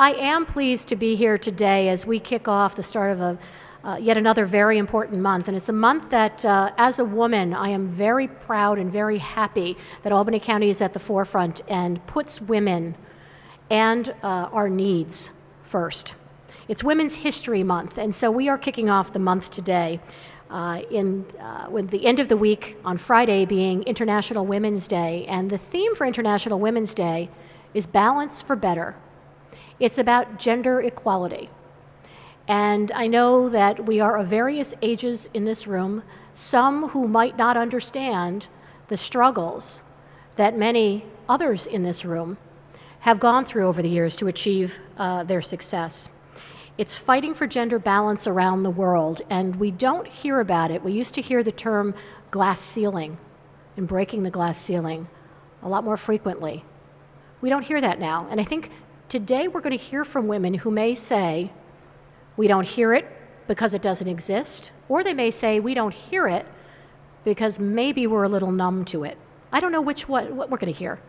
I am pleased to be here today as we kick off the start of yet another very important month. And it's a month that, as a woman, I am very proud and very happy that Albany County is at the forefront and puts women and our needs first. It's Women's History Month, and so we are kicking off the month today with the end of the week on Friday being International Women's Day. And the theme for International Women's Day is Balance for Better. It's about gender equality. And I know that we are of various ages in this room, some who might not understand the struggles that many others in this room have gone through over the years to achieve their success. It's fighting for gender balance around the world, and we don't hear about it. We used to hear the term glass ceiling and breaking the glass ceiling a lot more frequently. We don't hear that now, and I think today we're going to hear from women who may say, we don't hear it because it doesn't exist, or they may say, we don't hear it because maybe we're a little numb to it. I don't know what we're going to hear,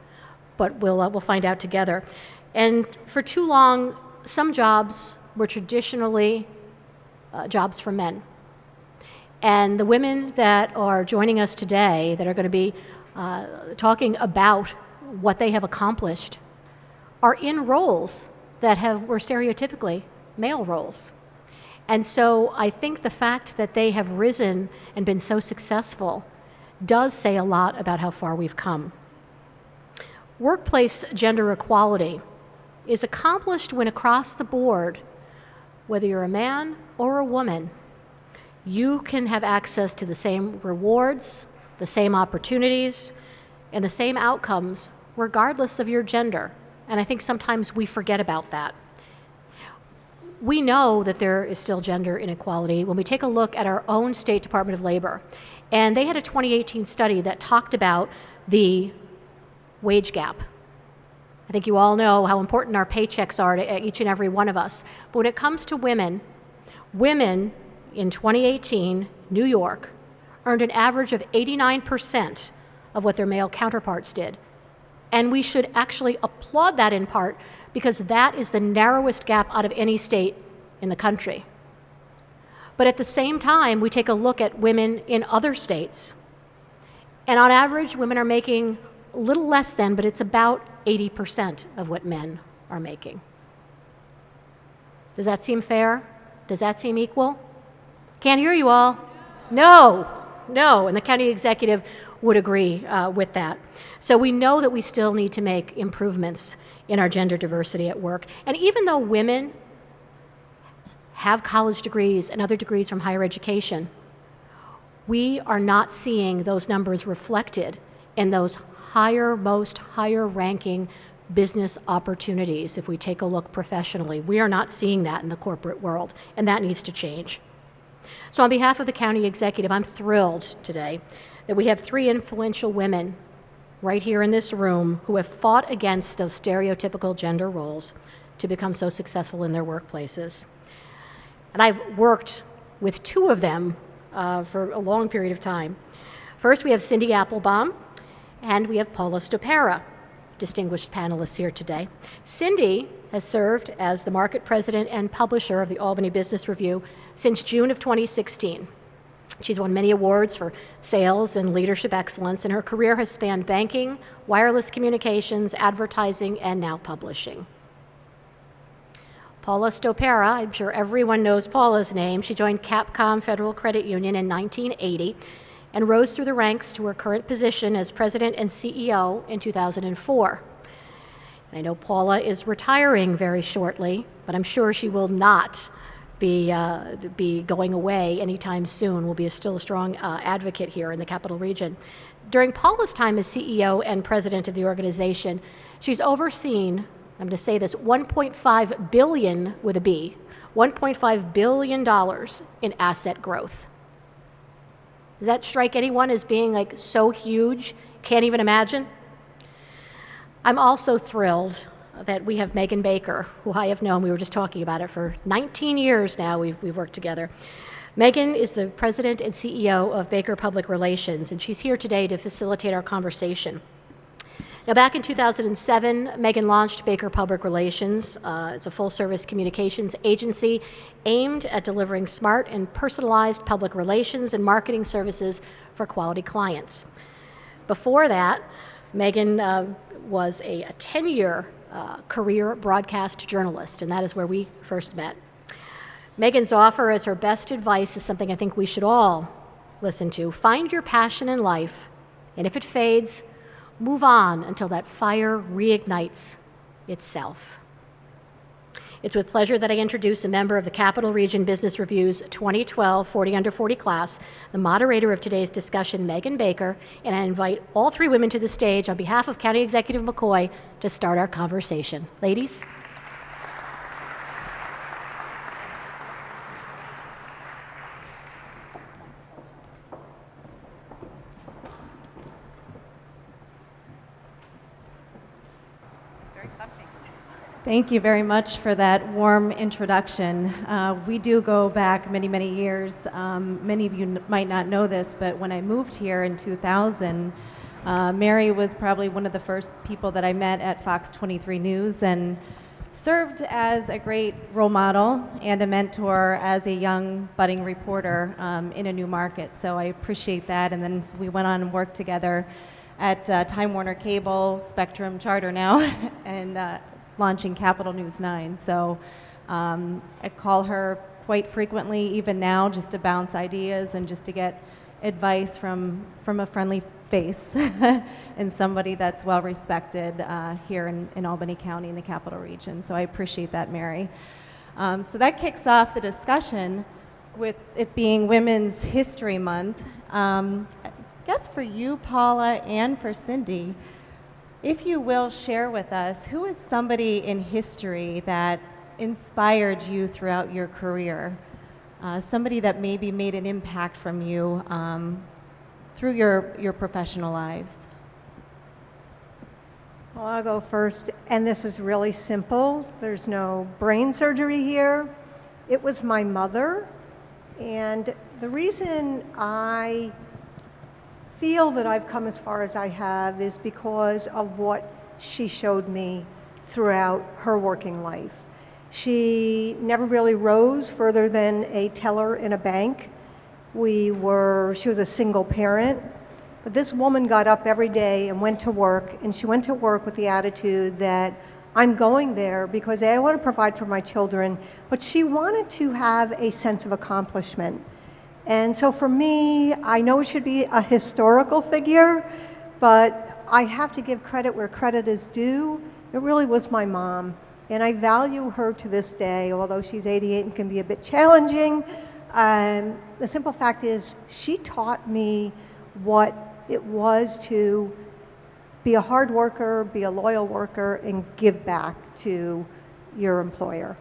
but we'll find out together. And for too long, some jobs were traditionally jobs for men. And the women that are joining us today that are going to be talking about what they have accomplished are in roles that were stereotypically male roles. And so I think the fact that they have risen and been so successful does say a lot about how far we've come. Workplace gender equality is accomplished when across the board, whether you're a man or a woman, you can have access to the same rewards, the same opportunities, and the same outcomes regardless of your gender. And I think sometimes we forget about that. We know that there is still gender inequality when we take a look at our own State Department of Labor. And they had a 2018 study that talked about the wage gap. I think you all know how important our paychecks are to each and every one of us. But when it comes to women in 2018, New York, earned an average of 89% of what their male counterparts did. And we should actually applaud that in part because that is the narrowest gap out of any state in the country. But at the same time, we take a look at women in other states. And on average, women are making a little less than, but it's about 80% of what men are making. Does that seem fair? Does that seem equal? Can't hear you all. No, and the county executive would agree with that. So we know that we still need to make improvements in our gender diversity at work. And even though women have college degrees and other degrees from higher education, we are not seeing those numbers reflected in those higher ranking business opportunities. If we take a look professionally, we are not seeing that in the corporate world, and that needs to change. So on behalf of the county executive, I'm thrilled today that we have 3 influential women right here in this room who have fought against those stereotypical gender roles to become so successful in their workplaces. And I've worked with 2 of them for a long period of time. First, we have Cindy Applebaum, and we have Paula Stopera, distinguished panelists here today. Cindy has served as the market president and publisher of the Albany Business Review since June of 2016. She's won many awards for sales and leadership excellence, and her career has spanned banking, wireless communications, advertising, and now publishing. Paula Stopera, I'm sure everyone knows Paula's name. She joined Capcom Federal Credit Union in 1980 and rose through the ranks to her current position as president and CEO in 2004. And I know Paula is retiring very shortly, but I'm sure she will not be going away anytime soon. Will be still a strong advocate here in the Capital Region. During Paula's time as CEO and president of the organization, she's overseen, I'm going to say this, $1.5 billion with a B, $1.5 billion in asset growth. Does that strike anyone as being like so huge? Can't even imagine? I'm also thrilled that we have Megan Baker, who I have known, we were just talking about it, for 19 years now we've worked together. Megan is the president and CEO of Baker Public Relations, and she's here today to facilitate our conversation. Now, back in 2007, Megan launched Baker Public Relations. It's a full-service communications agency aimed at delivering smart and personalized public relations and marketing services for quality clients. Before that, Megan was a 10-year career broadcast journalist, and that is where we first met. Megan's offer as her best advice is something I think we should all listen to. Find your passion in life, and if it fades, move on until that fire reignites itself. It's with pleasure that I introduce a member of the Capital Region Business Review's 2012 40 Under 40 class, the moderator of today's discussion, Megan Baker, and I invite all three women to the stage on behalf of County Executive McCoy to start our conversation. Ladies. Thank you very much for that warm introduction. We do go back many, many years. Many of you might not know this, but when I moved here in 2000, Mary was probably one of the first people that I met at Fox 23 News and served as a great role model and a mentor as a young budding reporter in a new market. So I appreciate that. And then we went on and worked together at Time Warner Cable, Spectrum Charter now, and launching Capital News 9. So I call her quite frequently, even now, just to bounce ideas and just to get advice from a friendly face and somebody that's well respected here in Albany County in the Capital Region. So I appreciate that, Mary. So that kicks off the discussion with it being Women's History Month. I guess for you, Paula, and for Cindy, if you will share with us, who is somebody in history that inspired you throughout your career? Somebody that maybe made an impact from you through your professional lives? Well, I'll go first, and this is really simple. There's no brain surgery here. It was my mother, and the reason I feel that I've come as far as I have is because of what she showed me throughout her working life. She never really rose further than a teller in a bank. She was a single parent, but this woman got up every day and went to work, and she went to work with the attitude that I'm going there because I want to provide for my children, but she wanted to have a sense of accomplishment. And so for me, I know it should be a historical figure, but I have to give credit where credit is due. It really was my mom, and I value her to this day, although she's 88 and can be a bit challenging. The simple fact is she taught me what it was to be a hard worker, be a loyal worker, and give back to your employer.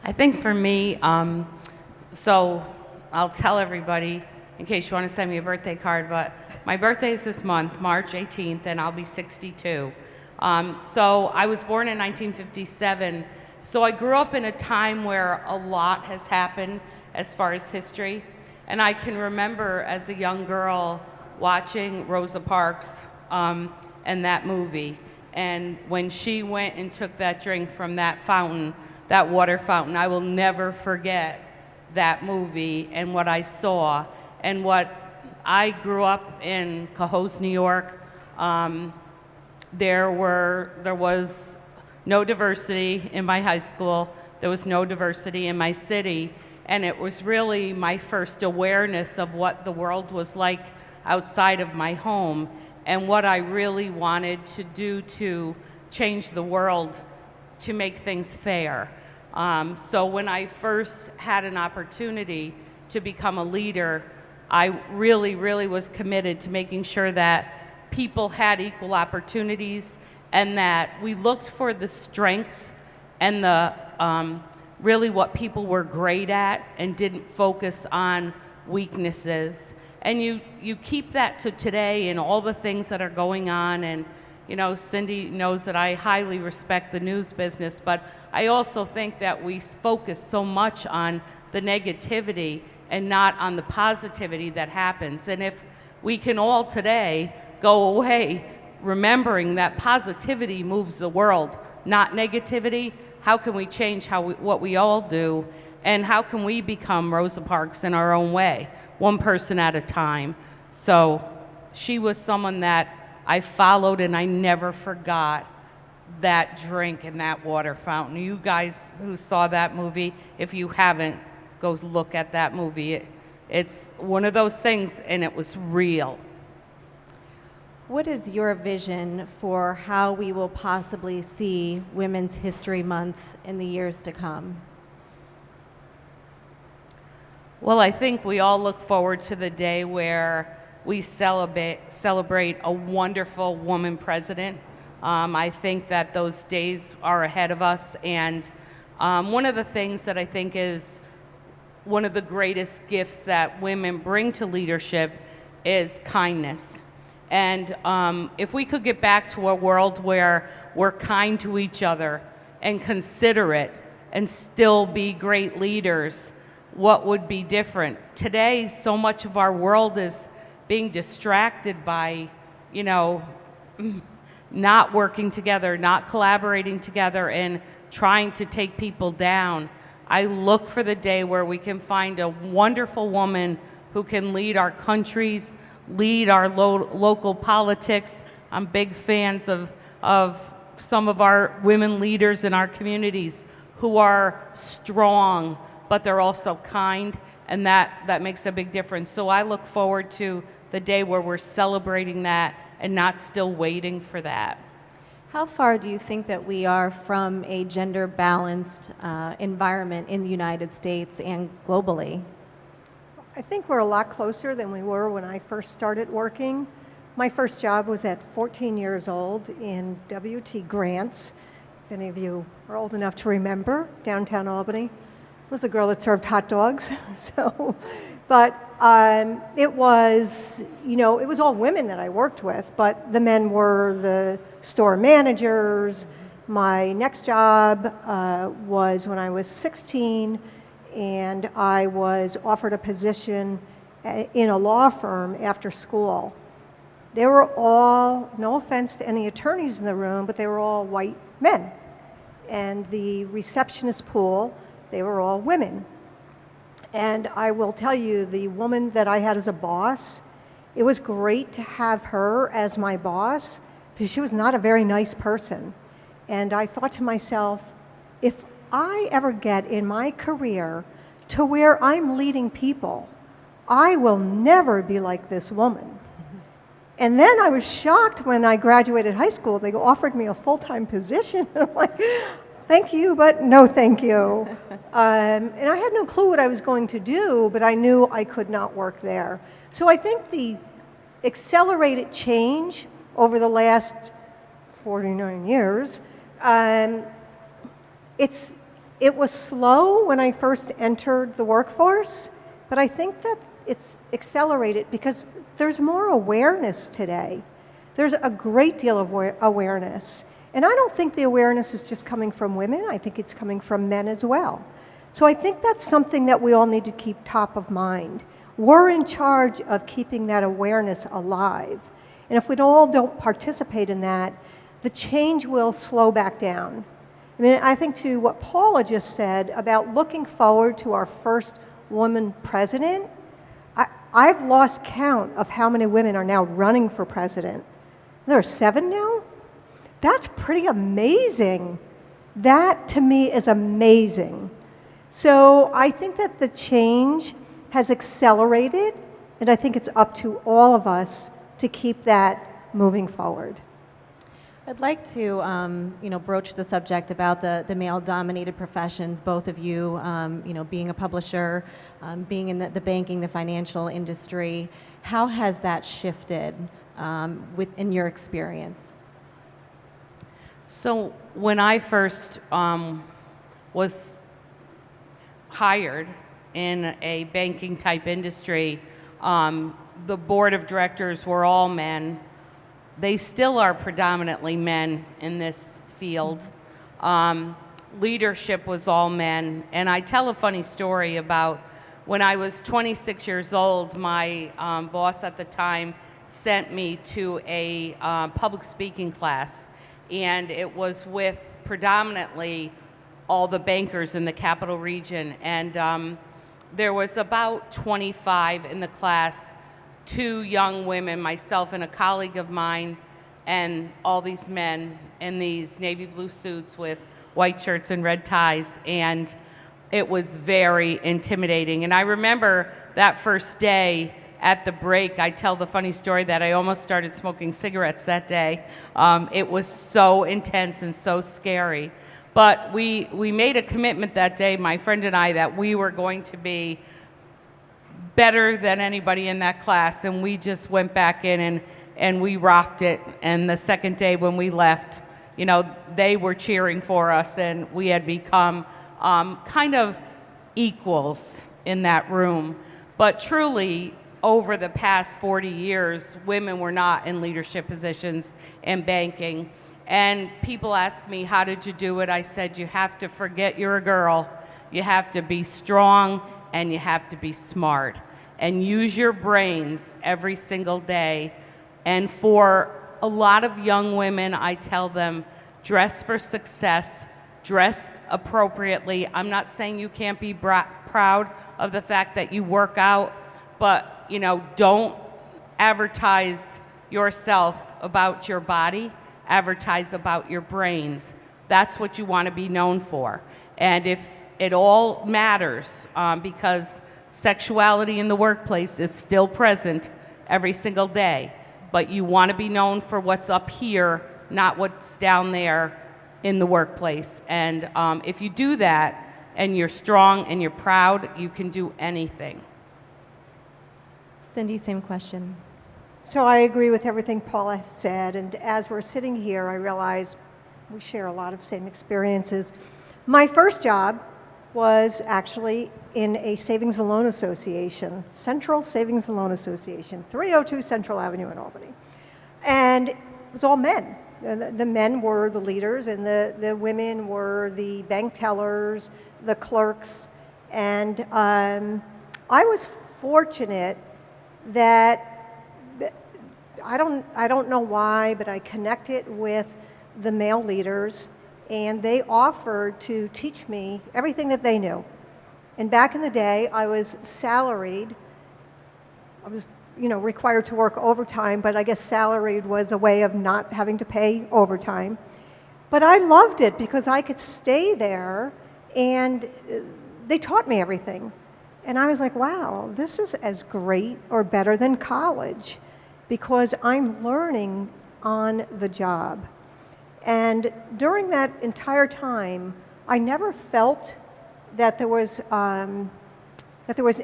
I think for me, so I'll tell everybody, in case you want to send me a birthday card, but my birthday is this month, March 18th, and I'll be 62. So I was born in 1957, so I grew up in a time where a lot has happened as far as history, and I can remember as a young girl watching Rosa Parks and that movie, and when she went and took that drink from that fountain, that water fountain, I will never forget that movie and what I saw. And what I grew up in Cohoes, New York. There was no diversity in my high school. There was no diversity in my city. And it was really my first awareness of what the world was like outside of my home and what I really wanted to do to change the world to make things fair. So when I first had an opportunity to become a leader, I really, really was committed to making sure that people had equal opportunities and that we looked for the strengths and the really what people were great at and didn't focus on weaknesses. And you keep that to today and all the things that are going on. And you know, Cindy knows that I highly respect the news business, but I also think that we focus so much on the negativity and not on the positivity that happens. And if we can all today go away remembering that positivity moves the world, not negativity. How can we change what we all do, and how can we become Rosa Parks in our own way, one person at a time? So she was someone that I followed, and I never forgot that drink in that water fountain. You guys who saw that movie, if you haven't, go look at that movie. It's one of those things, and it was real. What is your vision for how we will possibly see Women's History Month in the years to come? Well, I think we all look forward to the day where we celebrate a wonderful woman president. I think that those days are ahead of us, and one of the things that I think is one of the greatest gifts that women bring to leadership is kindness. And if we could get back to a world where we're kind to each other and considerate and still be great leaders, what would be different? Today, so much of our world is being distracted by, not working together, not collaborating together, and trying to take people down. I look for the day where we can find a wonderful woman who can lead our countries, lead our local politics. I'm big fans of some of our women leaders in our communities who are strong, but they're also kind, and that makes a big difference. So I look forward to the day where we're celebrating that and not still waiting for that. How far do you think that we are from a gender-balanced environment in the United States and globally? I think we're a lot closer than we were when I first started working. My first job was at 14 years old in W.T. Grant's, if any of you are old enough to remember, downtown Albany. I was the girl that served hot dogs. But it was all women that I worked with, but the men were the store managers. My next job was when I was 16, and I was offered a position in a law firm after school. They were all, no offense to any attorneys in the room, but they were all white men. And the receptionist pool, they were all women. And I will tell you, the woman that I had as a boss, it was great to have her as my boss because she was not a very nice person. And I thought to myself, if I ever get in my career to where I'm leading people, I will never be like this woman. And then I was shocked when I graduated high school. They offered me a full-time position. And I'm like, thank you, but no thank you. And I had no clue what I was going to do, but I knew I could not work there. So I think the accelerated change over the last 49 years, it was slow when I first entered the workforce, but I think that it's accelerated because there's more awareness today. There's a great deal of awareness. And I don't think the awareness is just coming from women. I think it's coming from men as well. So I think that's something that we all need to keep top of mind. We're in charge of keeping that awareness alive. And if we all don't participate in that, the change will slow back down. I mean, I think to what Paula just said about looking forward to our first woman president, I've lost count of how many women are now running for president. There are 7 now? That's pretty amazing. That, to me, is amazing. So I think that the change has accelerated, and I think it's up to all of us to keep that moving forward. I'd like to, broach the subject about the male-dominated professions. Both of you, being a publisher, being in the banking, the financial industry. How has that shifted in your experience? So when I first was hired in a banking type industry, the board of directors were all men. They still are predominantly men in this field. Leadership was all men. And I tell a funny story about when I was 26 years old, my boss at the time sent me to a public speaking class, and it was with predominantly all the bankers in the capital region, and there was about 25 in the class, 2 young women, myself and a colleague of mine, and all these men in these navy blue suits with white shirts and red ties, and it was very intimidating. And I remember that first day at the break, I tell the funny story that I almost started smoking cigarettes that day. It was so intense and so scary. But we made a commitment that day, my friend and I, that we were going to be better than anybody in that class, and we just went back in and we rocked it. And the second day when we left, you know, they were cheering for us, and we had become kind of equals in that room. But truly, over the past 40 years, women were not in leadership positions in banking. And people ask me, how did you do it? I said, you have to forget you're a girl. You have to be strong, and you have to be smart. And use your brains every single day. And for a lot of young women, I tell them, dress for success, dress appropriately. I'm not saying you can't be proud of the fact that you work out, but, you know, don't advertise yourself about your body, advertise about your brains. That's what you want to be known for. And if it all matters, because sexuality in the workplace is still present every single day, but you want to be known for what's up here, not what's down there in the workplace. And if you do that, and you're strong and you're proud, you can do anything. Cindy, same question. So I agree with everything Paula said, and as we're sitting here, I realize we share a lot of same experiences. My first job was actually in a savings and loan association, Central Savings and Loan Association, 302 Central Avenue in Albany. And it was all men. The men were the leaders, and the women were the bank tellers, the clerks. And I was fortunate that I don't know why, but I connected with the male leaders, and they offered to teach me everything that they knew. And back in the day, I was salaried. I was, required to work overtime, but I guess salaried was a way of not having to pay overtime. But I loved it because I could stay there, and they taught me everything. And I was like, wow, this is as great or better than college, because I'm learning on the job. And during that entire time, I never felt that there was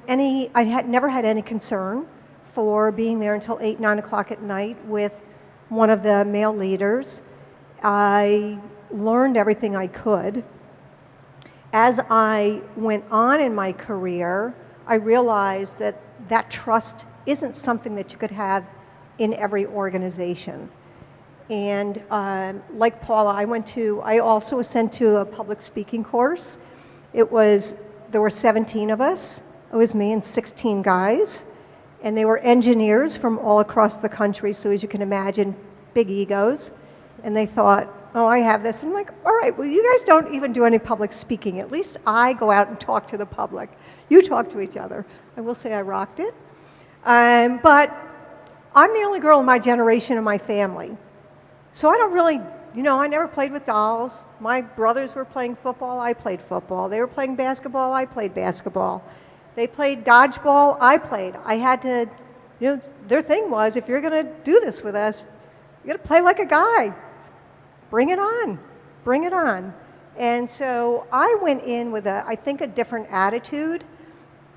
any, I had never had any concern for being there until 8, 9 o'clock at night with one of the male leaders. I learned everything I could. As I went on in my career, I realized that that trust isn't something that you could have in every organization. And like Paula, I also was sent to a public speaking course. There were 17 of us. It was me and 16 guys. And they were engineers from all across the country, so as you can imagine, big egos. And they thought, oh, I have this. And I'm like, all right, well, you guys don't even do any public speaking. At least I go out and talk to the public. You talk to each other. I will say I rocked it. But I'm the only girl in my generation in my family. So I don't really, I never played with dolls. My brothers were playing football, I played football. They were playing basketball, I played basketball. They played dodgeball, I played. I had to, their thing was, if you're gonna do this with us, you gotta play like a guy. Bring it on, bring it on. And so I went in with I think a different attitude.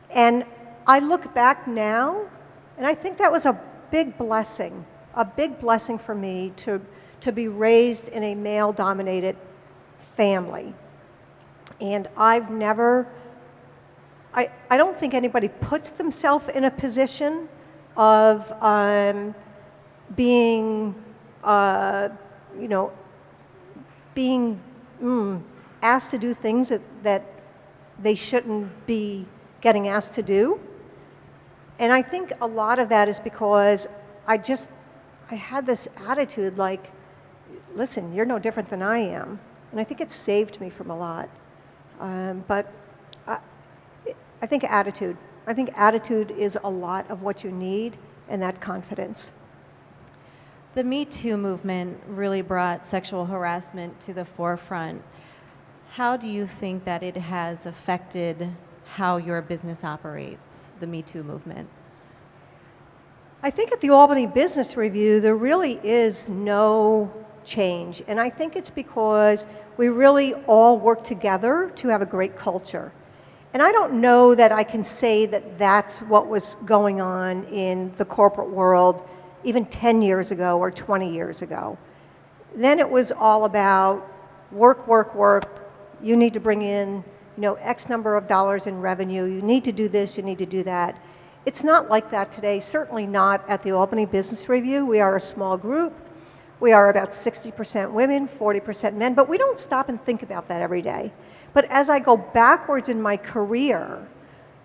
And I look back now, and I think that was a big blessing for me to be raised in a male-dominated family. And I don't think anybody puts themselves in a position of being asked to do things that they shouldn't be getting asked to do. And I think a lot of that is because I had this attitude like, listen, you're no different than I am. And I think it saved me from a lot. But I think attitude. I think attitude is a lot of what you need, and that confidence. The Me Too movement really brought sexual harassment to the forefront. How do you think that it has affected how your business operates, the Me Too movement? I think at the Albany Business Review, there really is no change. And I think it's because we really all work together to have a great culture. And I don't know that I can say that that's what was going on in the corporate world even 10 years ago or 20 years ago. Then it was all about work, work, work. You need to bring in, X number of dollars in revenue. You need to do this, you need to do that. It's not like that today, certainly not at the Albany Business Review. We are a small group. We are about 60% women, 40% men, but we don't stop and think about that every day. But as I go backwards in my career,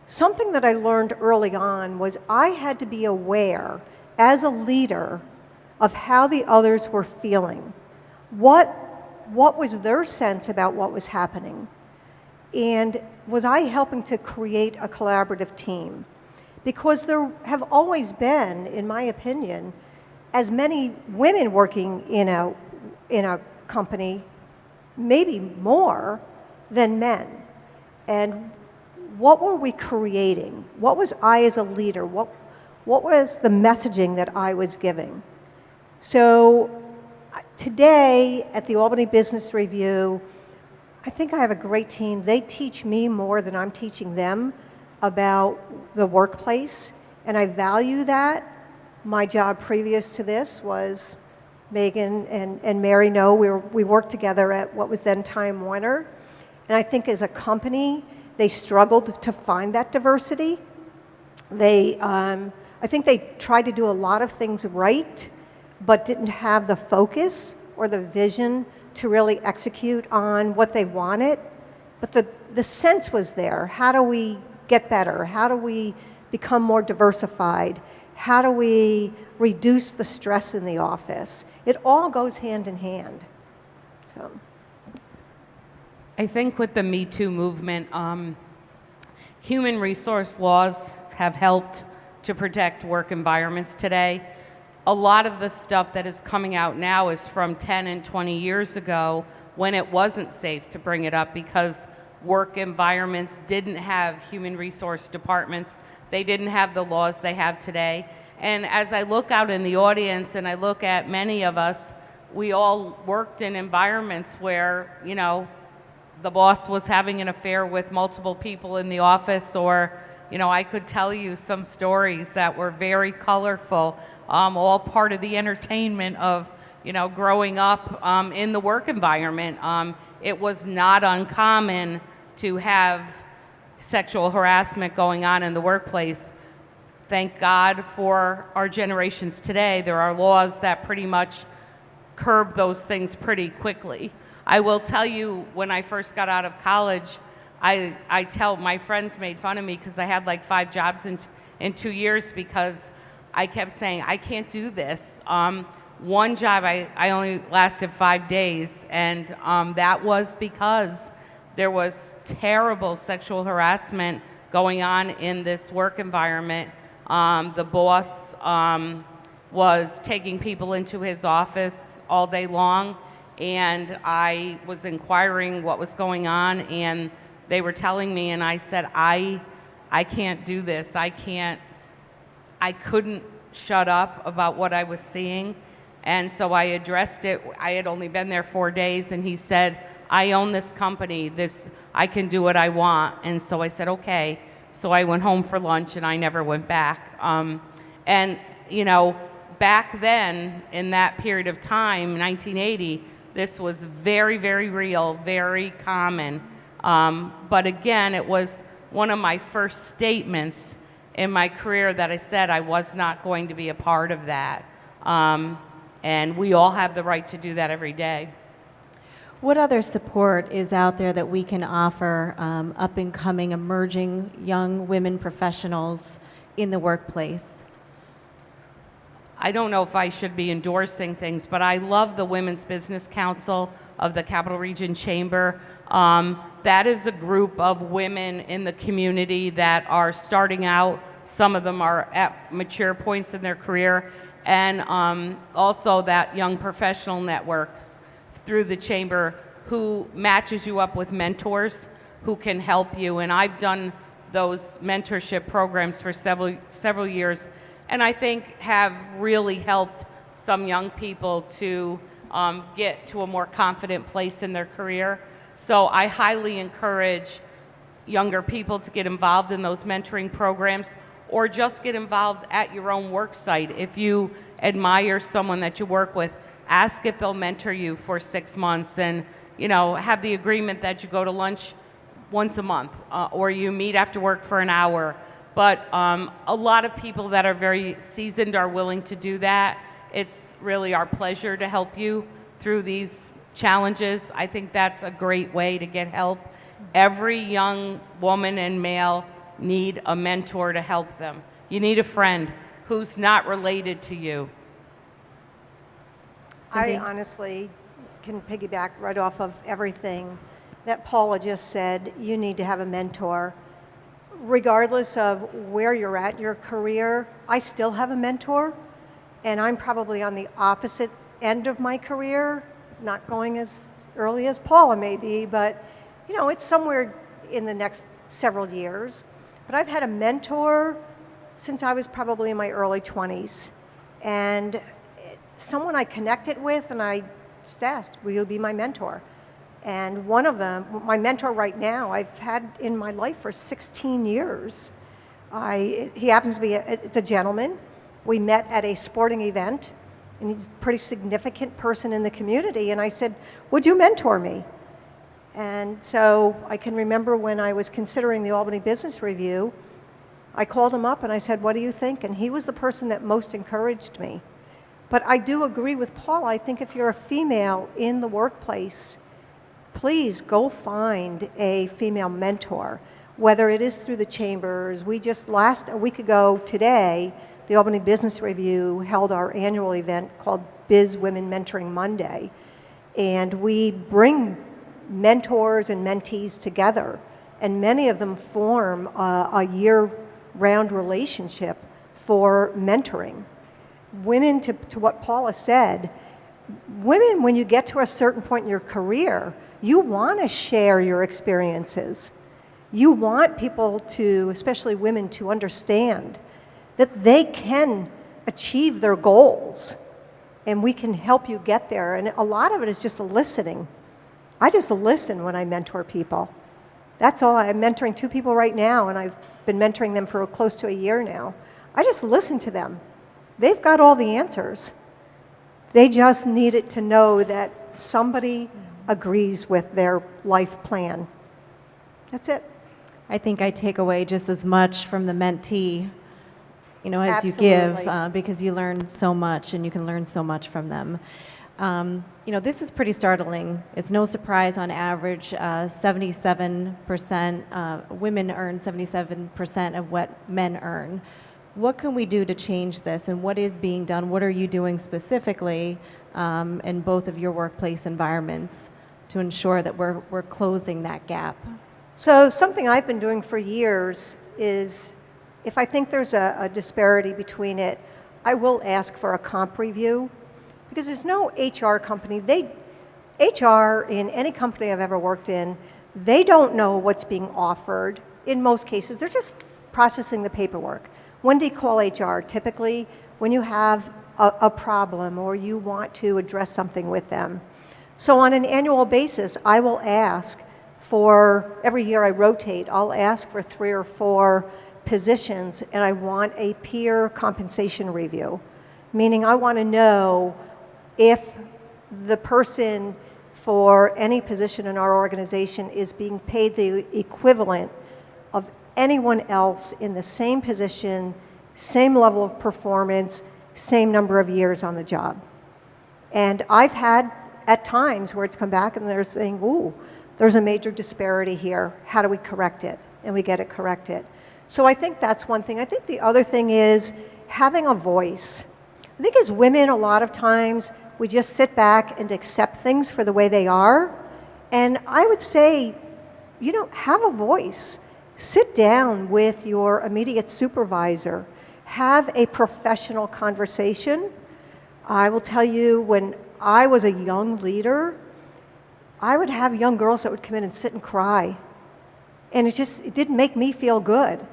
something that I learned early on was I had to be aware as a leader of how the others were feeling. What was their sense about what was happening? And was I helping to create a collaborative team? Because there have always been, in my opinion, as many women working in a company, maybe more than men. And what were we creating? What was I as a leader? What was the messaging that I was giving? So today at the Albany Business Review, I think I have a great team. They teach me more than I'm teaching them about the workplace, and I value that. My job previous to this was, Megan and Mary know, we worked together at what was then Time Warner. And I think as a company, they struggled to find that diversity. I think they tried to do a lot of things right, but didn't have the focus or the vision to really execute on what they wanted. But the sense was there. How do we get better? How do we become more diversified? How do we reduce the stress in the office? It all goes hand in hand. So, I think with the Me Too movement, human resource laws have helped to protect work environments today. A lot of the stuff that is coming out now is from 10 and 20 years ago when it wasn't safe to bring it up because work environments didn't have human resource departments. They didn't have the laws they have today. And as I look out in the audience and I look at many of us, we all worked in environments where, the boss was having an affair with multiple people in the office, or, I could tell you some stories that were very colorful, all part of the entertainment of, growing up in the work environment. It was not uncommon to have sexual harassment going on in the workplace. Thank God for our generations today. There are laws that pretty much curb those things pretty quickly. I will tell you, when I first got out of college, I tell my friends made fun of me because I had like 5 jobs in 2 years because I kept saying, I can't do this. One job, I only lasted 5 days, and that was because there was terrible sexual harassment going on in this work environment. The boss was taking people into his office all day long, and I was inquiring what was going on, and they were telling me, and I said, I can't do this. I couldn't shut up about what I was seeing. And so I addressed it. I had only been there 4 days, and he said, I own this company. I can do what I want. And so I said, okay. So I went home for lunch, and I never went back. Back then, in that period of time, 1980, this was very, very real, very common. But again, it was one of my first statements in my career that I said I was not going to be a part of that. And we all have the right to do that every day. What other support is out there that we can offer up-and-coming, emerging young women professionals in the workplace? I don't know if I should be endorsing things, but I love the Women's Business Council of the Capital Region Chamber. That is a group of women in the community that are starting out. Some of them are at mature points in their career, and also that Young Professional Networks through the Chamber who matches you up with mentors who can help you. And I've done those mentorship programs for several years, and I think have really helped some young people to get to a more confident place in their career. So I highly encourage younger people to get involved in those mentoring programs, or just get involved at your own work site. If you admire someone that you work with, ask if they'll mentor you for 6 months, and have the agreement that you go to lunch once a month, or you meet after work for an hour. But a lot of people that are very seasoned are willing to do that. It's really our pleasure to help you through these challenges. I think that's a great way to get help. Every young woman and male need a mentor to help them. You need a friend who's not related to you. I honestly can piggyback right off of everything that Paula just said. You need to have a mentor. Regardless of where you're at in your career, I still have a mentor, and I'm probably on the opposite end of my career, not going as early as Paula may be, but it's somewhere in the next several years. But I've had a mentor since I was probably in my early 20s, and someone I connected with, and I just asked, will you be my mentor? And one of them, my mentor right now, I've had in my life for 16 years. He happens to be, it's a gentleman. We met at a sporting event, and he's a pretty significant person in the community. And I said, would you mentor me? And so I can remember when I was considering the Albany Business Review, I called him up and I said, what do you think? And he was the person that most encouraged me. But I do agree with Paul. I think if you're a female in the workplace, please go find a female mentor, whether it is through the chambers. We just a week ago today, the Albany Business Review held our annual event called Biz Women Mentoring Monday. And we bring mentors and mentees together, and many of them form a year-round relationship for mentoring. Women, to what Paula said, women, when you get to a certain point in your career, you want to share your experiences. You want people to, especially women, to understand that they can achieve their goals, and we can help you get there. And a lot of it is just listening. I just listen when I mentor people. That's all. I'm mentoring 2 people right now, and I've been mentoring them for close to a year now. I just listen to them. They've got all the answers. They just needed to know that somebody agrees with their life plan. That's it. I think I take away just as much from the mentee, as Absolutely. you give, because you learn so much, and you can learn so much from them. This is pretty startling. It's no surprise, on average, 77% women earn 77% of what men earn. What can we do to change this, and what is being done? What are you doing specifically in both of your workplace environments to ensure that we're closing that gap? So something I've been doing for years is, if I think there's a disparity between it, I will ask for a comp review, because there's no HR company. HR in any company I've ever worked in, they don't know what's being offered. In most cases, they're just processing the paperwork. When do you call HR? Typically, when you have a problem or you want to address something with them. So on an annual basis, I will ask for, every year I rotate, I'll ask for 3 or 4 positions, and I want a peer compensation review, meaning I want to know if the person for any position in our organization is being paid the equivalent of anyone else in the same position, same level of performance, same number of years on the job. And I've had at times where it's come back and they're saying, ooh, there's a major disparity here. How do we correct it? And we get it corrected. So I think that's one thing. I think the other thing is having a voice. I think as women, a lot of times we just sit back and accept things for the way they are. And I would say, have a voice. Sit down with your immediate supervisor. Have a professional conversation. I will tell you, when I was a young leader, I would have young girls that would come in and sit and cry. And it didn't make me feel good.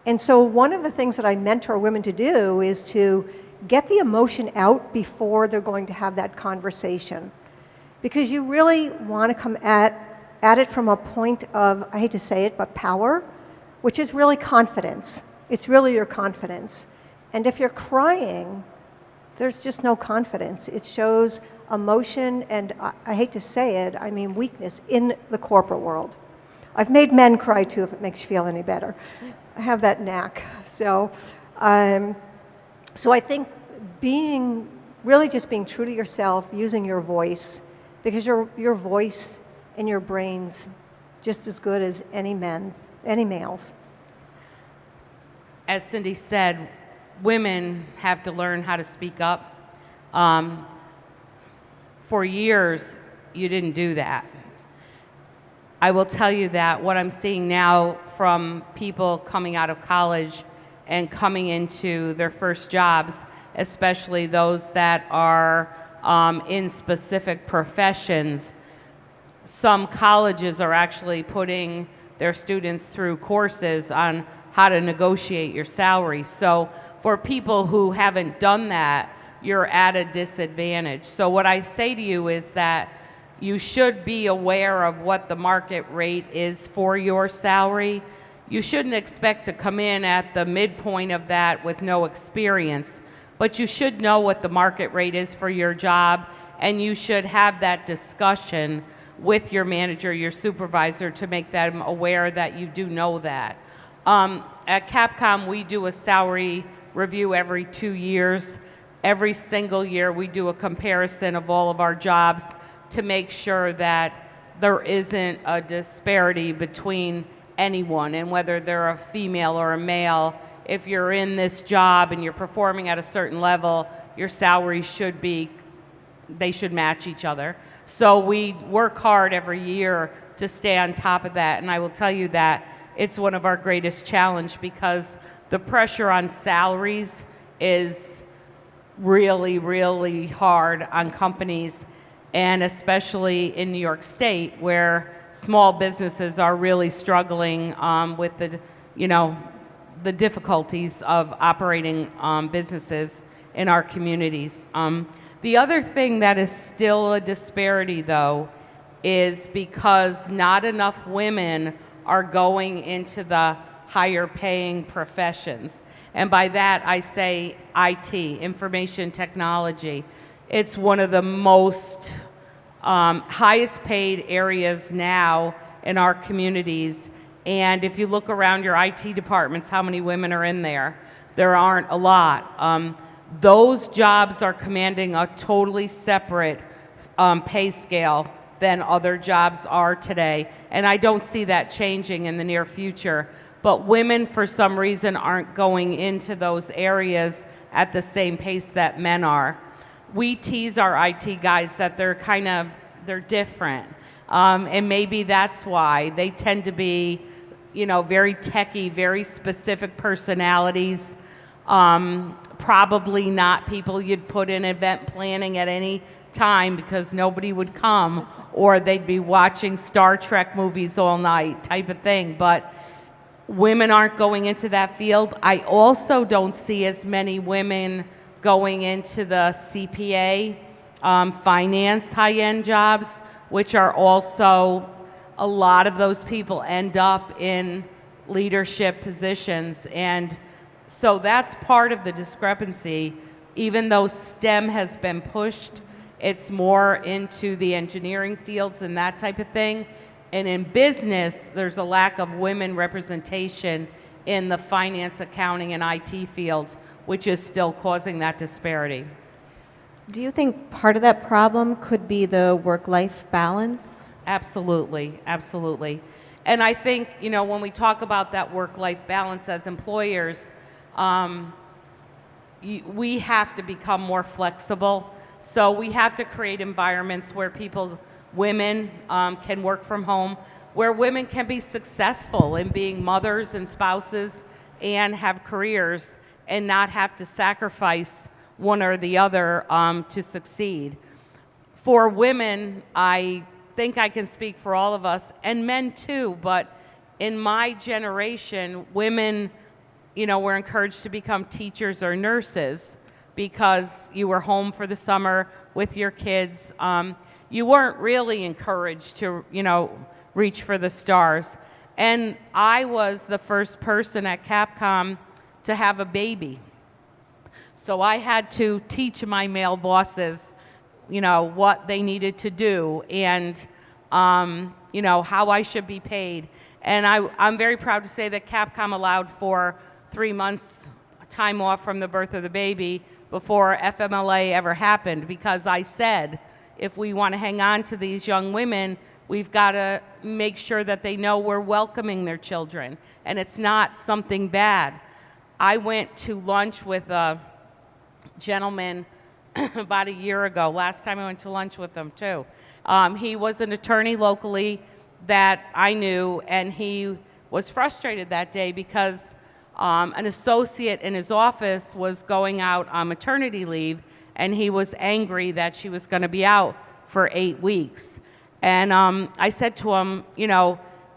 And so one of the things that I mentor women to do is to get the emotion out before they're going to have that conversation. Because you really want to come at it from a point of, I hate to say it, but power, which is really confidence. It's really your confidence. And if you're crying, there's just no confidence. It shows emotion and, I hate to say it, I mean weakness in the corporate world. I've made men cry too, if it makes you feel any better. I have that knack. So I think really just being true to yourself, using your voice, because your voice and your brain's just as good as any male's. As Cindy said, women have to learn how to speak up. For years, you didn't do that. I will tell you that what I'm seeing now from people coming out of college and coming into their first jobs, especially those that are in specific professions, some colleges are actually putting their students through courses on how to negotiate your salary. So for people who haven't done that, you're at a disadvantage. So what I say to you is that you should be aware of what the market rate is for your salary. You shouldn't expect to come in at the midpoint of that with no experience, but you should know what the market rate is for your job, and you should have that discussion with your manager, your supervisor, to make them aware that you do know that. At Capcom, we do a salary review every 2 years. Every single year, we do a comparison of all of our jobs to make sure that there isn't a disparity between anyone, and whether they're a female or a male. If you're in this job and you're performing at a certain level, your salary they should match each other. So we work hard every year to stay on top of that, and I will tell you that it's one of our greatest challenges, because the pressure on salaries is really, really hard on companies, and especially in New York State, where small businesses are really struggling with the difficulties of operating businesses in our communities. The other thing that is still a disparity, though, is because not enough women are going into the higher paying professions. And by that, I say IT, information technology. It's one of the most highest paid areas now in our communities. And if you look around your IT departments, how many women are in there? There aren't a lot. Those jobs are commanding a totally separate pay scale than other jobs are today. And I don't see that changing in the near future. But women, for some reason, aren't going into those areas at the same pace that men are. We tease our IT guys that they're different. And maybe that's why they tend to be, very techie, very specific personalities. Probably not people you'd put in event planning at any time, because nobody would come, or they'd be watching Star Trek movies all night type of thing. But women aren't going into that field. I also don't see as many women going into the CPA, finance, high-end jobs, which are also, a lot of those people end up in leadership positions. And so that's part of the discrepancy. Even though STEM has been pushed, it's more into the engineering fields and that type of thing. And in business, there's a lack of women representation in the finance, accounting, and IT fields, which is still causing that disparity. Do you think part of that problem could be the work-life balance? Absolutely, absolutely. And I think, when we talk about that work-life balance as employers, we have to become more flexible. So we have to create environments where women can work from home, where women can be successful in being mothers and spouses and have careers and not have to sacrifice one or the other to succeed. For women, I think I can speak for all of us, and men too, but in my generation, women, were encouraged to become teachers or nurses because you were home for the summer with your kids. You weren't really encouraged to, reach for the stars. And I was the first person at Capcom to have a baby. So I had to teach my male bosses, what they needed to do and, how I should be paid. And I'm very proud to say that Capcom allowed for 3 months time off from the birth of the baby before FMLA ever happened, because I said, if we want to hang on to these young women, we've got to make sure that they know we're welcoming their children and it's not something bad. I went to lunch with a gentleman about a year ago. Last time I went to lunch with him too. He was an attorney locally that I knew, and he was frustrated that day because an associate in his office was going out on maternity leave, and he was angry that she was going to be out for 8 weeks. And I said to him,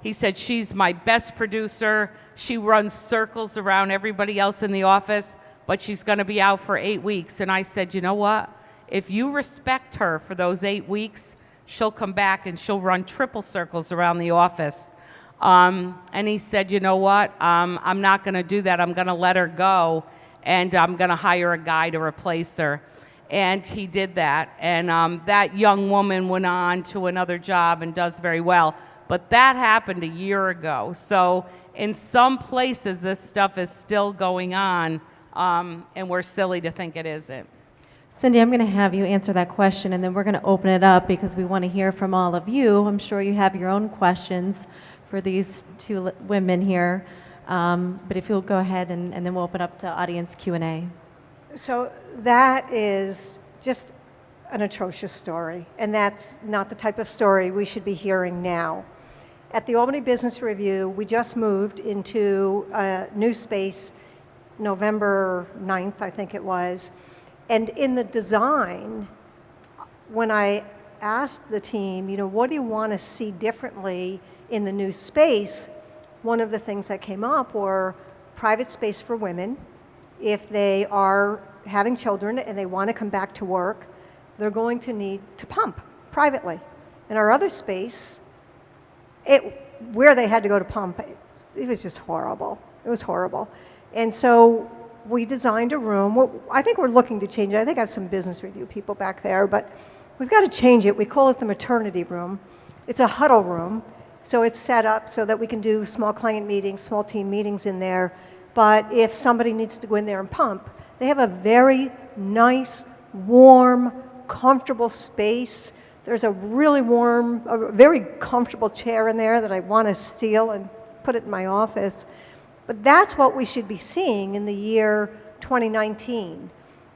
he said, she's my best producer. She runs circles around everybody else in the office, but she's going to be out for 8 weeks. And I said, you know what? If you respect her for those 8 weeks, she'll come back and she'll run triple circles around the office. And he said, you know what? I'm not going to do that. I'm going to let her go, and I'm going to hire a guy to replace her. And he did that. And that young woman went on to another job and does very well. But that happened a year ago. So in some places, this stuff is still going on, and we're silly to think it isn't. Cindy, I'm going to have you answer that question, and then we're going to open it up because we want to hear from all of you. I'm sure you have your own questions for these two women here. But if you'll go ahead, and then we'll open up to audience Q&A. So that is just an atrocious story, and that's not the type of story we should be hearing now. At the Albany Business Review, we just moved into a new space November 9th, I think it was. And in the design, when I asked the team, what do you want to see differently in the new space, one of the things that came up were private space for women. If they are having children and they want to come back to work, they're going to need to pump privately. In our other space, where they had to go to pump, it was just horrible. It was horrible. And so we designed a room. I think we're looking to change it. I think I have some business review people back there, but we've got to change it. We call it the maternity room. It's a huddle room, so it's set up so that we can do small client meetings, small team meetings in there. But if somebody needs to go in there and pump, they have a very nice, warm, comfortable space. There's a really warm, a very comfortable chair in there that I want to steal and put it in my office. But that's what we should be seeing in the year 2019.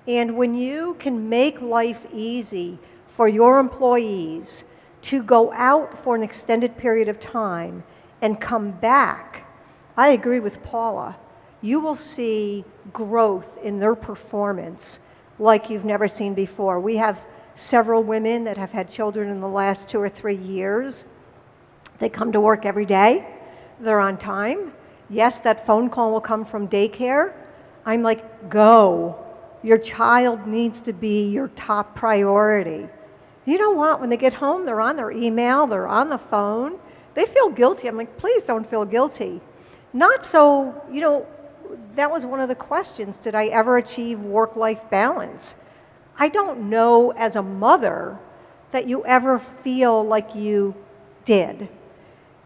And when you can make life easy for your employees to go out for an extended period of time and come back, I agree with Paula. You will see growth in their performance like you've never seen before. We have several women that have had children in the last 2 or 3 years. They come to work every day. They're on time. Yes, that phone call will come from daycare. I'm like, go. Your child needs to be your top priority. You know what? When they get home, they're on their email, they're on the phone. They feel guilty. I'm like, please don't feel guilty. Not so, that was one of the questions. Did I ever achieve work-life balance? I don't know as a mother that you ever feel like you did,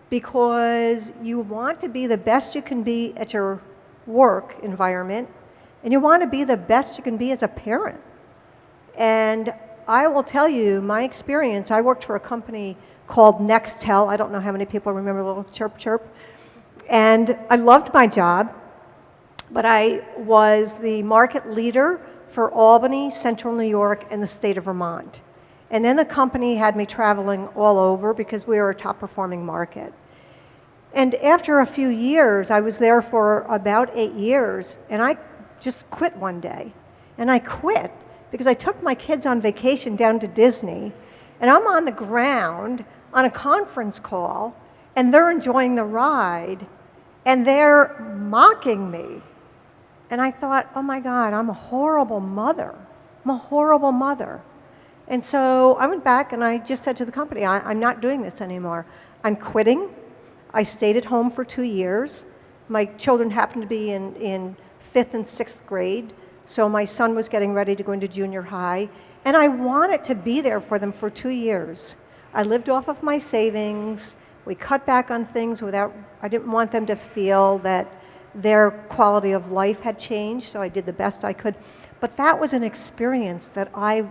because you want to be the best you can be at your work environment, and you want to be the best you can be as a parent. And I will tell you, my experience, I worked for a company called Nextel. I don't know how many people remember Little Chirp Chirp. And I loved my job, but I was the market leader for Albany, Central New York, and the state of Vermont. And then the company had me traveling all over because we were a top performing market. And after a few years, I was there for about 8 years, and I just quit one day. And I quit because I took my kids on vacation down to Disney, and I'm on the ground on a conference call, and they're enjoying the ride, and they're mocking me. And I thought, oh my God, I'm a horrible mother. I'm a horrible mother. And so I went back and I just said to the company, I'm not doing this anymore. I'm quitting. I stayed at home for 2 years. My children happened to be in 5th and 6th grade, so my son was getting ready to go into junior high, and I wanted to be there for them for 2 years. I lived off of my savings. We cut back on things I didn't want them to feel that their quality of life had changed, so I did the best I could. But that was an experience that I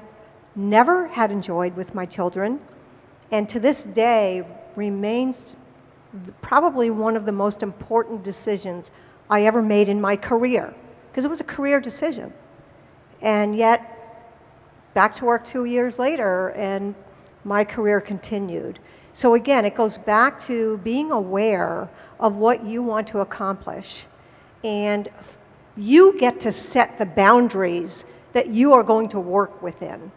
never had enjoyed with my children, and to this day remains probably one of the most important decisions I ever made in my career, because it was a career decision. And yet, back to work 2 years later, and my career continued. So again, it goes back to being aware of what you want to accomplish. And you get to set the boundaries that you are going to work within.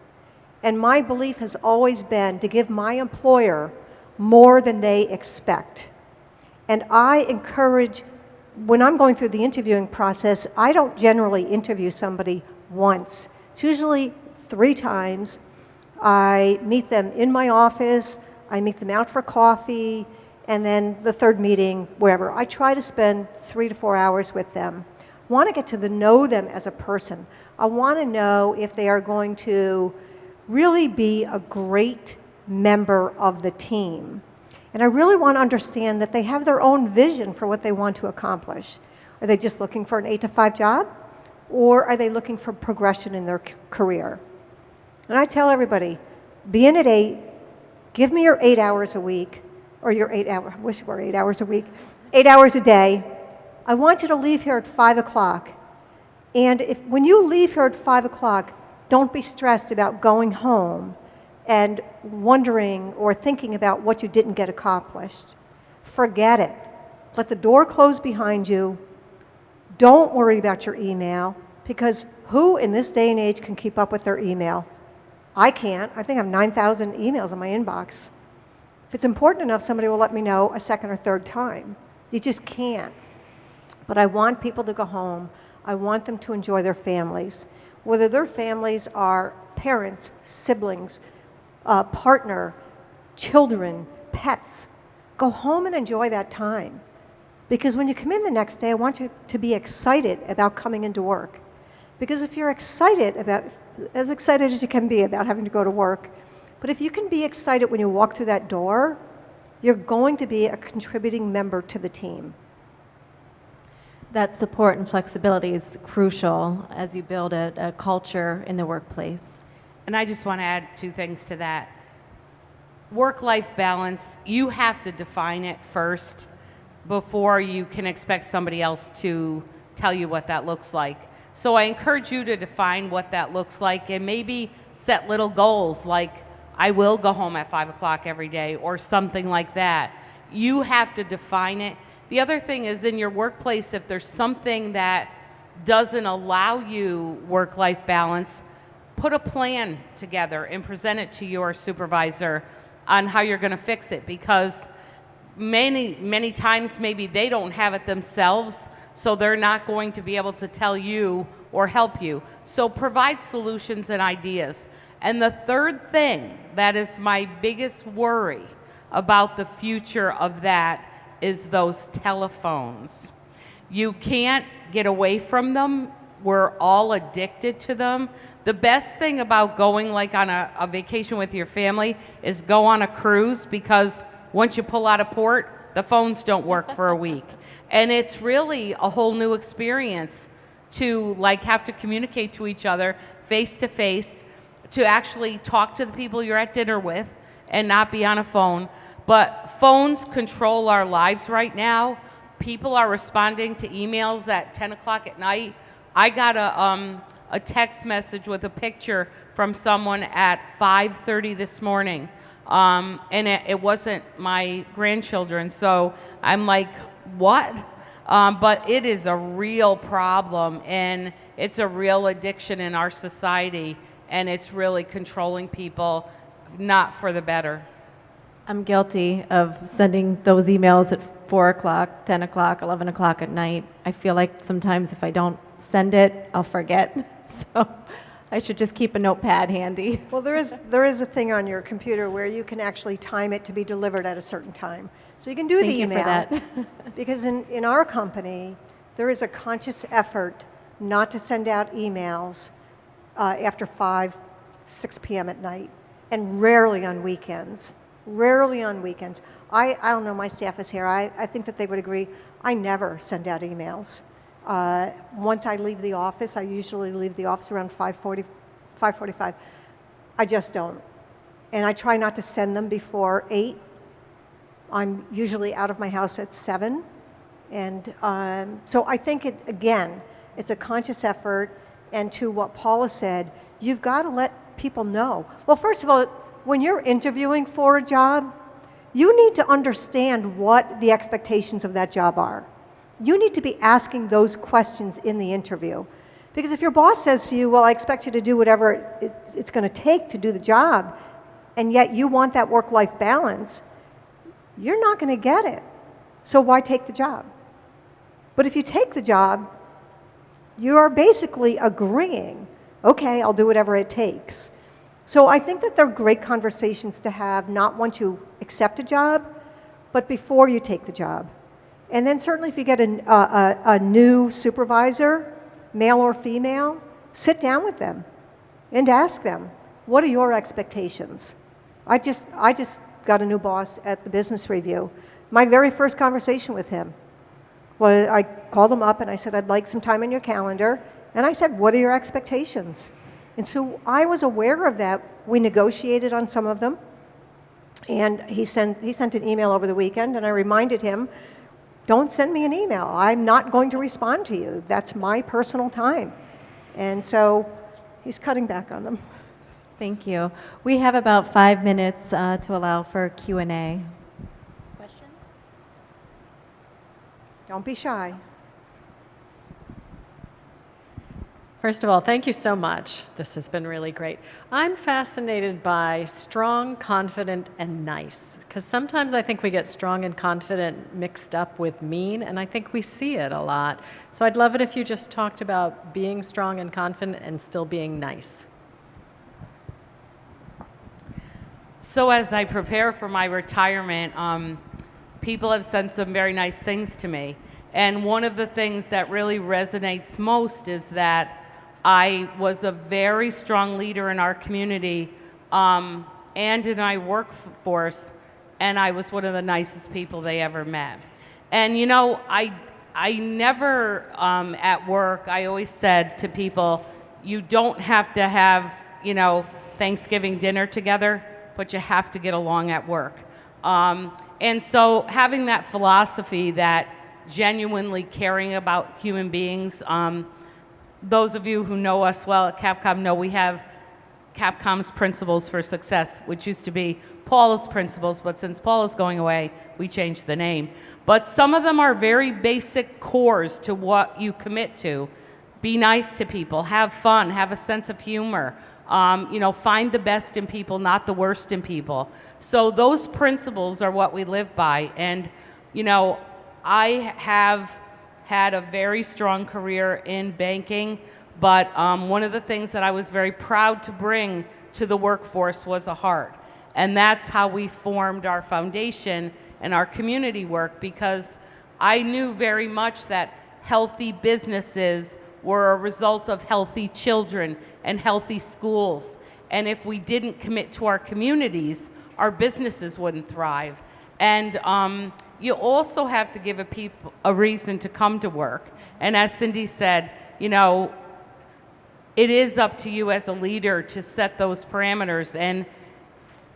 And my belief has always been to give my employer more than they expect. And I encourage, when I'm going through the interviewing process, I don't generally interview somebody once. It's usually 3 times. I meet them in my office, I meet them out for coffee, and then the 3rd meeting, wherever. I try to spend 3 to 4 hours with them. I want to get to know them as a person. I want to know if they are going to really be a great member of the team. And I really want to understand that they have their own vision for what they want to accomplish. Are they just looking for an 8 to 5 job? Or are they looking for progression in their career? And I tell everybody, be in at 8, give me your 8 hours a week, or your 8 hours, I wish it were 8 hours a week, 8 hours a day. I want you to leave here at 5 o'clock. And when you leave here at 5 o'clock, don't be stressed about going home and wondering or thinking about what you didn't get accomplished. Forget it. Let the door close behind you. Don't worry about your email, because who in this day and age can keep up with their email? I can't. I think I have 9,000 emails in my inbox. If it's important enough, somebody will let me know a 2nd or 3rd time. You just can't. But I want people to go home. I want them to enjoy their families. Whether their families are parents, siblings, partner, children, pets, go home and enjoy that time. Because when you come in the next day, I want you to be excited about coming into work. Because if you're excited about, as excited as you can be about having to go to work, but if you can be excited when you walk through that door, you're going to be a contributing member to the team. That support and flexibility is crucial as you build a culture in the workplace. And I just want to add 2 things to that. Work-life balance, you have to define it first before you can expect somebody else to tell you what that looks like. So I encourage you to define what that looks like and maybe set little goals like, I will go home at 5 o'clock every day or something like that. You have to define it. The other thing is, in your workplace, if there's something that doesn't allow you work-life balance, put a plan together and present it to your supervisor on how you're going to fix it, because many times maybe they don't have it themselves, so they're not going to be able to tell you or help you. So provide solutions and ideas. And the 3rd thing that is my biggest worry about the future of that is those telephones. You can't get away from them. We're all addicted to them. The best thing about going like on a vacation with your family is go on a cruise, because once you pull out of port, the phones don't work for a week. And it's really a whole new experience to like have to communicate to each other face to face, to actually talk to the people you're at dinner with and not be on a phone. But phones control our lives right now. people are responding to emails at 10 o'clock at night. I got a text message with a picture from someone at 5:30 this morning, and it wasn't my grandchildren. So I'm like, what? But it is a real problem, and it's a real addiction in our society, and it's really controlling people, not for the better. I'm guilty of sending those emails at 4 o'clock, 10 o'clock, 11 o'clock at night. I feel like sometimes if I don't send it, I'll forget. So I should just keep a notepad handy. Well, there is a thing on your computer where you can actually time it to be delivered at a certain time. So you can do Thank the you for email. that. Because in our company, there is a conscious effort not to send out emails after 5, 6 p.m. at night, and rarely on weekends. Rarely on weekends. I don't know, my staff is here. I think that they would agree. I never send out emails. Once I leave the office, I usually leave the office around 5:40, 5:45. I just don't. And I try not to send them before 8. I'm usually out of my house at 7. And so I think, again, it's a conscious effort. And to what Paula said, you've got to let people know. Well, first of all, when you're interviewing for a job, you need to understand what the expectations of that job are. You need to be asking those questions in the interview. Because if your boss says to you, well, I expect you to do whatever it's going to take to do the job, and yet you want that work-life balance, you're not going to get it. So why take the job? But if you take the job, you are basically agreeing, okay, I'll do whatever it takes. So I think that they're great conversations to have, not once you accept a job, but before you take the job. And then certainly if you get a new supervisor, male or female, sit down with them and ask them, what are your expectations? I just got a new boss at the business review. My very first conversation with him was, I called him up and I said, I'd like some time in your calendar. And I said, what are your expectations? And so I was aware of that. We negotiated on some of them. And he sent an email over the weekend, and I reminded him, don't send me an email. I'm not going to respond to you. That's my personal time. And so he's cutting back on them. Thank you. We have about 5 minutes to allow for Q&A. Questions? Don't be shy. First of all, thank you so much. This has been really great. I'm fascinated by strong, confident, and nice, because sometimes I think we get strong and confident mixed up with mean, and I think we see it a lot. So I'd love it if you just talked about being strong and confident and still being nice. So as I prepare for my retirement, people have said some very nice things to me. And one of the things that really resonates most is that I was a very strong leader in our community and in my workforce, and I was one of the nicest people they ever met. And you know, I never at work, I always said to people, you don't have to have, you know, Thanksgiving dinner together, but you have to get along at work. And so having that philosophy, that genuinely caring about human beings, those of you who know us well at Capcom know we have Capcom's Principles for Success, which used to be Paula's Principles, but since Paula's going away, we changed the name. But some of them are very basic cores to what you commit to. Be nice to people, have fun, have a sense of humor, you know, find the best in people, not the worst in people. So those principles are what we live by. And, you know, I have had a very strong career in banking, but one of the things that I was very proud to bring to the workforce was a heart. And that's how we formed our foundation and our community work, because I knew very much that healthy businesses were a result of healthy children and healthy schools. And if we didn't commit to our communities, our businesses wouldn't thrive. And you also have to give people a reason to come to work. And as Cindy said, you know, it is up to you as a leader to set those parameters. And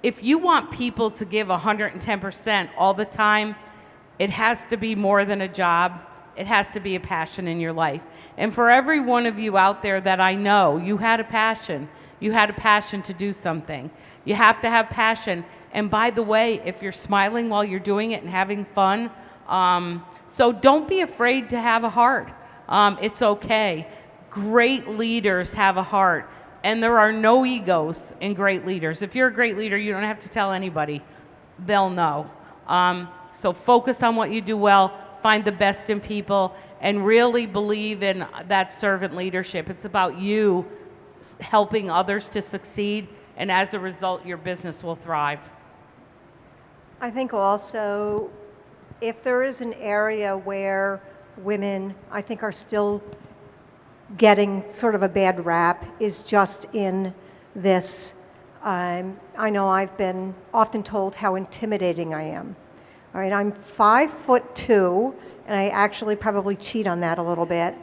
if you want people to give 110% all the time, it has to be more than a job. It has to be a passion in your life. And for every one of you out there that I know, you had a passion. You had a passion to do something. You have to have passion. And by the way, if you're smiling while you're doing it and having fun, so don't be afraid to have a heart. It's okay. Great leaders have a heart. And there are no egos in great leaders. If you're a great leader, you don't have to tell anybody. They'll know. So focus on what you do well, find the best in people, and really believe in that servant leadership. It's about you helping others to succeed, and as a result, your business will thrive. I think also, if there is an area where women, I think, are still getting sort of a bad rap, is just in this. I know I've been often told how intimidating I am. All right, I'm 5'2", and I actually probably cheat on that a little bit,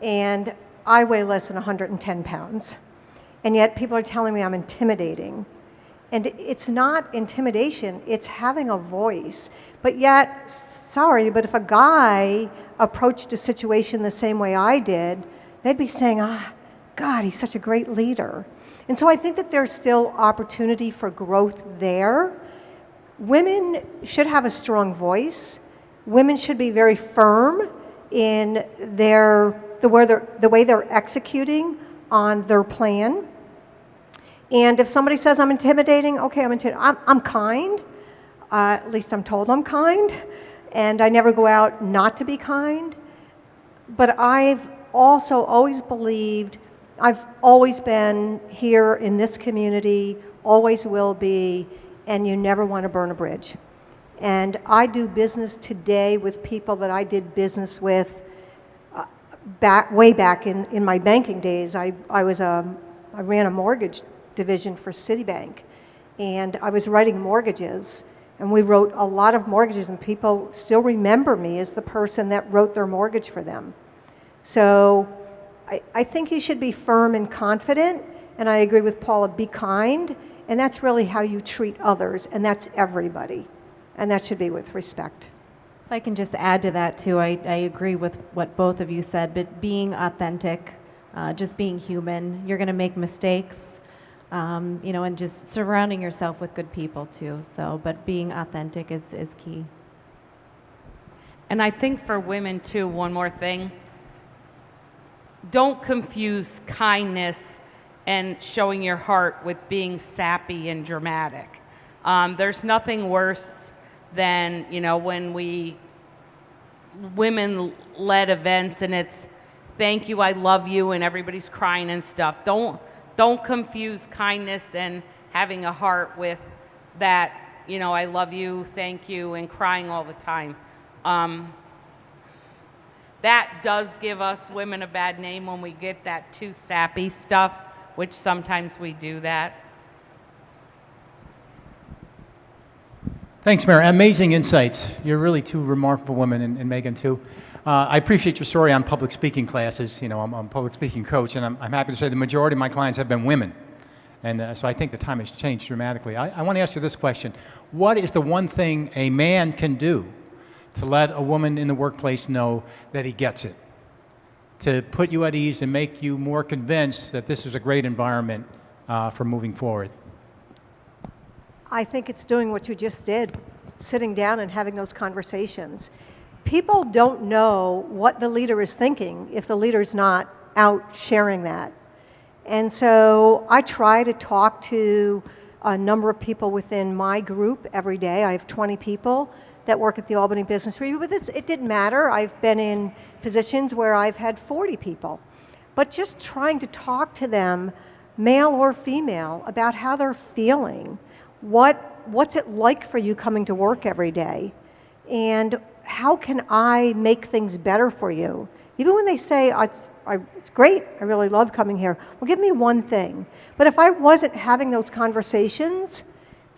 and I weigh less than 110 pounds. And yet people are telling me I'm intimidating. And it's not intimidation, it's having a voice. But yet, sorry, but if a guy approached a situation the same way I did, they'd be saying, God, he's such a great leader. And so I think that there's still opportunity for growth there. Women should have a strong voice. Women should be very firm in the way they're executing on their plan. And if somebody says I'm intimidating, okay, I'm intimidating. I'm kind. At least I'm told I'm kind. And I never go out not to be kind. But I've also always believed, I've always been here in this community, always will be, and you never want to burn a bridge. And I do business today with people that I did business with way back in my banking days. I ran a mortgage division for Citibank, and I was writing mortgages, and we wrote a lot of mortgages, and people still remember me as the person that wrote their mortgage for them. So I think you should be firm and confident, and I agree with Paula, be kind, and that's really how you treat others, and that's everybody, and that should be with respect. If I can just add to that too, I agree with what both of you said, but being authentic, just being human, you're going to make mistakes, and just surrounding yourself with good people too. So, but being authentic is key. And I think for women too, one more thing, don't confuse kindness and showing your heart with being sappy and dramatic. There's nothing worse than, when women-led events and it's thank you, I love you, and everybody's crying and stuff. Don't confuse kindness and having a heart with that, I love you, thank you, and crying all the time. That does give us women a bad name when we get that too sappy stuff, which sometimes we do that. Thanks, Mayor. Amazing insights. You're really two remarkable women, and Megan too. I appreciate your story on public speaking classes. I'm a public speaking coach, and I'm happy to say the majority of my clients have been women. And so I think the time has changed dramatically. I want to ask you this question. What is the one thing a man can do to let a woman in the workplace know that he gets it? To put you at ease and make you more convinced that this is a great environment for moving forward? I think it's doing what you just did, sitting down and having those conversations. People don't know what the leader is thinking if the leader's not out sharing that. And so I try to talk to a number of people within my group every day. I have 20 people that work at the Albany Business Review, but it didn't matter. I've been in positions where I've had 40 people. But just trying to talk to them, male or female, about how they're feeling. What's it like for you coming to work every day? And how can I make things better for you? Even when they say, it's great, I really love coming here. Well, give me one thing. But if I wasn't having those conversations,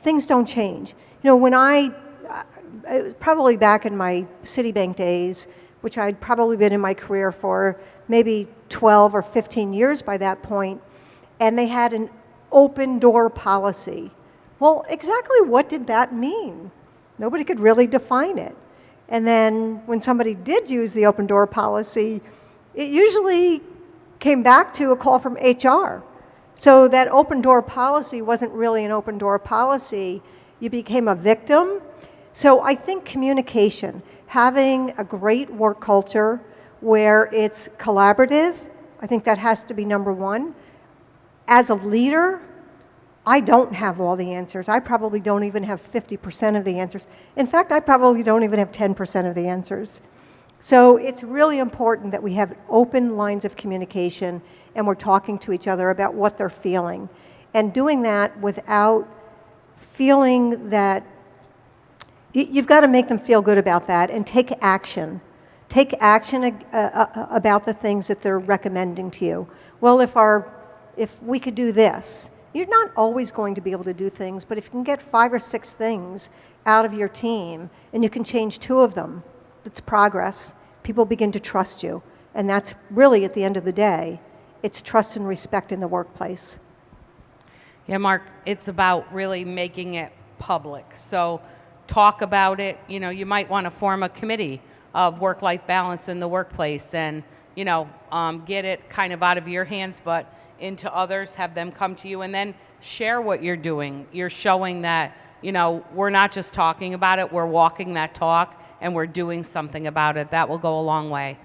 things don't change. When it was probably back in my Citibank days, which I'd probably been in my career for maybe 12 or 15 years by that point, and they had an open door policy. Well, exactly what did that mean? Nobody could really define it. And then when somebody did use the open door policy, it usually came back to a call from HR. So that open door policy wasn't really an open door policy. You became a victim. So I think communication, having a great work culture where it's collaborative, I think that has to be number one. As a leader, I don't have all the answers. I probably don't even have 50% of the answers. In fact, I probably don't even have 10% of the answers. So it's really important that we have open lines of communication and we're talking to each other about what they're feeling. And doing that without feeling that you've got to make them feel good about that and take action. Take action about the things that they're recommending to you. Well, if we could do this, you're not always going to be able to do things, but if you can get 5 or 6 things out of your team and you can change 2 of them, that's progress. People begin to trust you. And that's really, at the end of the day, it's trust and respect in the workplace. Yeah, Mark, it's about really making it public. So talk about it. You know, you might want to form a committee of work-life balance in the workplace and, you know, get it kind of out of your hands, but into others, have them come to you, and then share what you're doing. You're showing that, you know, we're not just talking about it, we're walking that talk, and we're doing something about it. That will go a long way.